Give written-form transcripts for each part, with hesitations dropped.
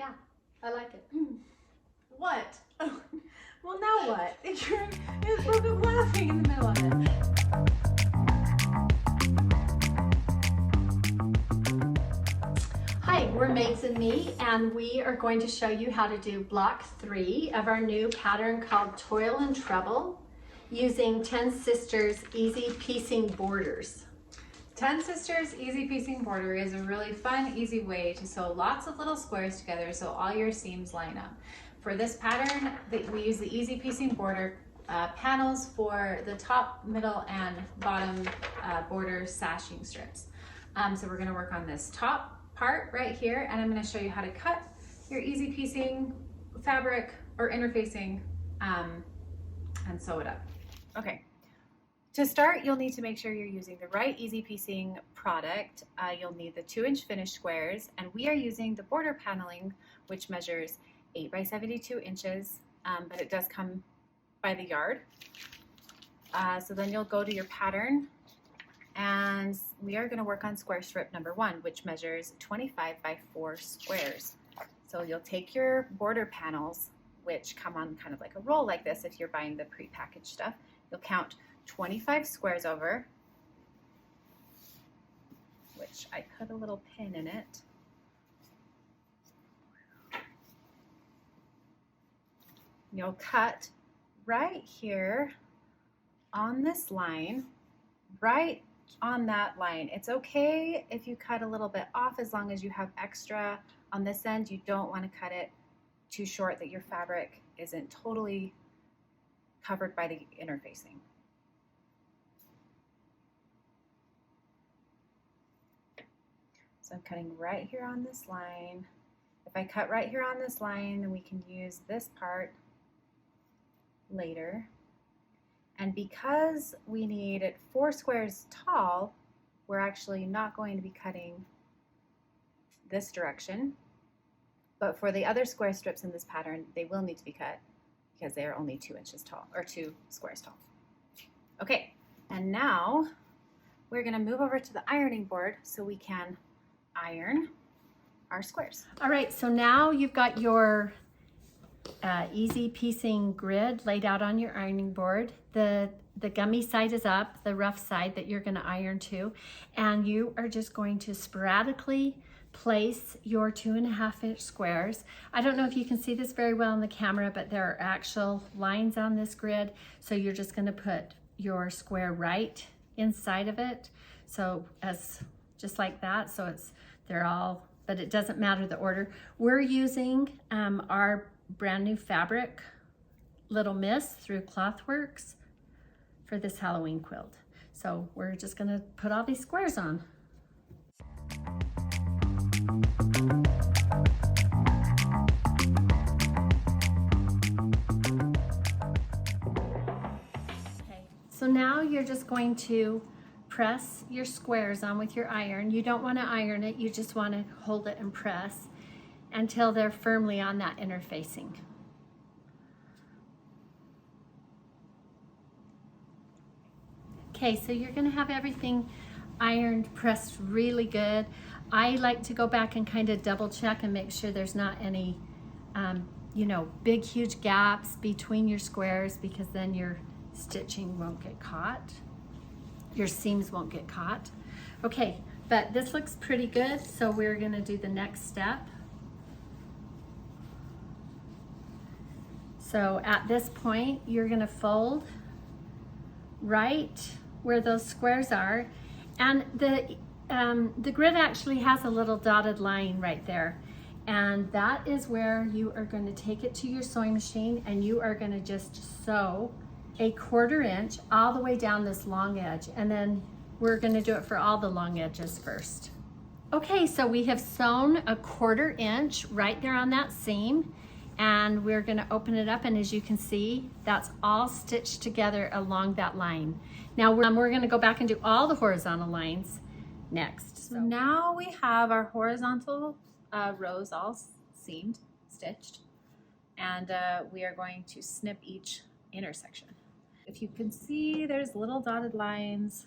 Yeah, I like it. What? Oh, well, now what? You broke up laughing in the middle of it. Hi, we're Meags and Me, and we are going to show you how to do block 3 of our new pattern called Toil and Trouble using 10 Sisters Easy Piecing Borders. 10 Sisters Easy Piecing Border is a really fun, easy way to sew lots of little squares together so all your seams line up. For this pattern, we use the Easy Piecing Border panels for the top, middle, and bottom border sashing strips. So we're going to work on this top part right here, and I'm going to show you how to cut your Easy Piecing fabric or interfacing and sew it up. Okay. To start, you'll need to make sure you're using the right Easy Piecing product. You'll need the 2-inch finished squares, and we are using the border paneling, which measures 8 by 72 inches, but it does come by the yard. So then you'll go to your pattern, and we are going to work on square strip number 1, which measures 25 by 4 squares. So you'll take your border panels, which come on kind of like a roll like this if you're buying the pre-packaged stuff. You'll count 25 squares over, which I put a little pin in it. You'll cut right here on this line, right on that line. It's okay if you cut a little bit off as long as you have extra on this end. You don't want to cut it too short that your fabric isn't totally covered by the interfacing. So I'm cutting right here on this line. If I cut right here on this line, then we can use this part later. And because we need it 4 squares tall, we're actually not going to be cutting this direction. But for the other square strips in this pattern, they will need to be cut because they are only 2 inches tall, or 2 squares tall. Okay, and now we're going to move over to the ironing board so we can iron our squares. All right, so now you've got your easy piecing grid laid out on your ironing board. The gummy side is up, the rough side that you're going to iron to, and you are just going to sporadically place your 2.5-inch squares. I don't know if you can see this very well on the camera, but there are actual lines on this grid, so you're just going to put your square right inside of it, so as just like that. So they're all, but it doesn't matter the order. We're using our brand new fabric, Little Miss, through Clothworks for this Halloween quilt. So we're just gonna put all these squares on. Okay, so now you're just going to press your squares on with your iron. You don't want to iron it, you just want to hold it and press until they're firmly on that interfacing. Okay, so you're going to have everything ironed, pressed really good. I like to go back and kind of double check and make sure there's not any you know, big huge gaps between your squares, because then your stitching won't get caught. Your seams won't get caught. Okay, but this looks pretty good, so we're going to do the next step. So at this point, you're going to fold right where those squares are, and the grid actually has a little dotted line right there, and that is where you are going to take it to your sewing machine, and you are going to just sew a 1/4 inch all the way down this long edge, and then we're going to do it for all the long edges first. Okay, so we have sewn a 1/4 inch right there on that seam, and we're going to open it up, and as you can see, that's all stitched together along that line. Now we're going to go back and do all the horizontal lines next. So now we have our horizontal rows all seamed, stitched, and we are going to snip each intersection. If you can see, there's little dotted lines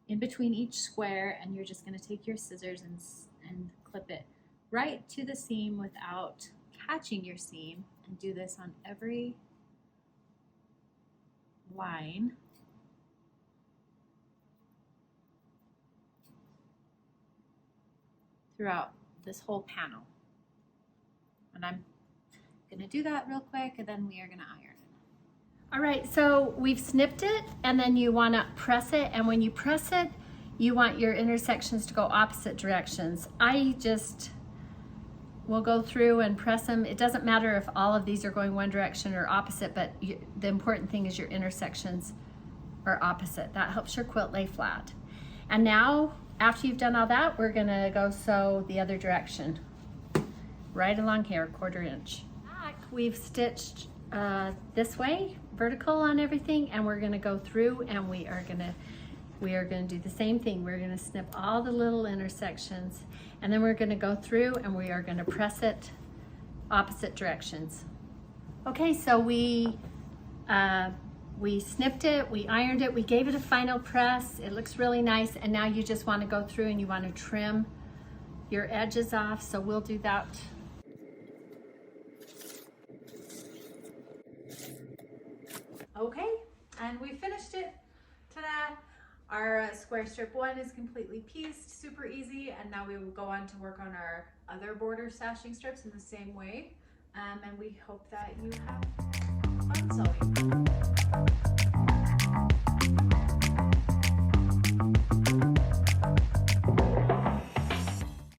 in between each square, and you're just going to take your scissors and clip it right to the seam without catching your seam, and do this on every line. Throughout this whole panel. And I'm gonna do that real quick, and then we are gonna iron it. All right, so we've snipped it, and then you wanna press it, and when you press it, you want your intersections to go opposite directions. I just will go through and press them. It doesn't matter if all of these are going one direction or opposite, but the important thing is your intersections are opposite. That helps your quilt lay flat. And now, after you've done all that, we're gonna go sew the other direction. Right along here, 1/4 inch. We've stitched this way, vertical on everything, and we're gonna go through and we are gonna do the same thing. We're gonna snip all the little intersections, and then we're gonna go through and we are gonna press it opposite directions. Okay, so we snipped it, we ironed it, we gave it a final press. It looks really nice, and now you just want to go through and you want to trim your edges off, so we'll do that. Okay, and we finished it. Ta-da! Our square strip 1 is completely pieced, super easy, and now we will go on to work on our other border stashing strips in the same way. And we hope that you have fun sewing.